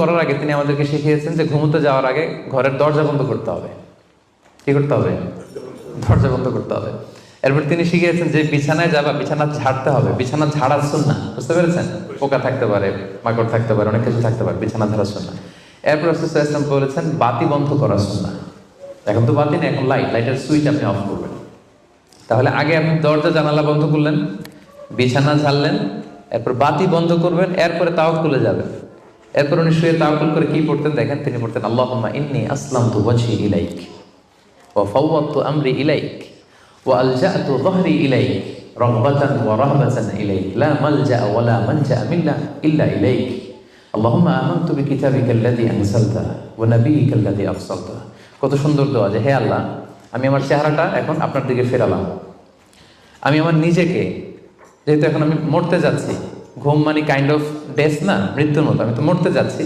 করার আগে তিনি আমাদেরকে শিখিয়েছেন যে ঘুমোতে যাওয়ার আগে ঘরের দরজা বন্ধ করতে হবে। কি করতে হবে? দরজা বন্ধ করতে হবে। এরপর তিনি শিখিয়েছেন যে বিছানায় যাবা, বিছানা ঝাড়তে হবে। বিছানা ঝাড়ার সুন্নাহ, বুঝতে পেরেছেন? পোকা থাকতে পারে, মাকড় থাকতে পারে, অনেক কিছু থাকতে পারে, বিছানা ঝাড়ার সুন্নাহ। এরপর রাসূল সাল্লাল্লাহু আলাইহি ওয়াসাল্লাম বলেছেন বাতি বন্ধ করার সুন্নাহ। এখন তো বাতি নেই, এখন লাইটের সুইচ আপনি অফ করবেন। তাহলে আগে আপনি দরজা জানালা বন্ধ করলেন, বিছানা ঝাড়লেন, এরপর বাতি বন্ধ করবেন, এরপরে তাওয়াক্কুলে যাবেন। এরপর উনি শুয়ে তাওয়াক্কুল করে কি পড়তেন দেখেন, তিনি পড়তেন আল্লাহুম্মা ইন্নী আসলামতু ওয়াজহি ইলাইক ওয়া ফাওয়াদতু আমরি ইলাইক ওয়া আলজা'তু যহরি ইলাইক রাগবাতান ওয়া রাহবাতান ইলাইক লা মালজা'a ওয়া লা মানজা'a মিন্না ইল্লা ইলাইক আল্লাহুম্মা আমানতু বিকিতাবিকাল্লাযী আনজালতা ওয়া নাবিয়্যিকাল্লাযী আরসালতা। কত সুন্দর দোয়া যে হে আল্লাহ, আমি আমার চেহারাটা এখন আপনার দিকে ফেরালাম। আমি আমার নিজেকে, যেহেতু এখন আমি মরতে যাচ্ছি, ঘুম মানে কাইন্ড অফ ডেথ না, মৃত্যুর মতো, আমি তো মরতে যাচ্ছি,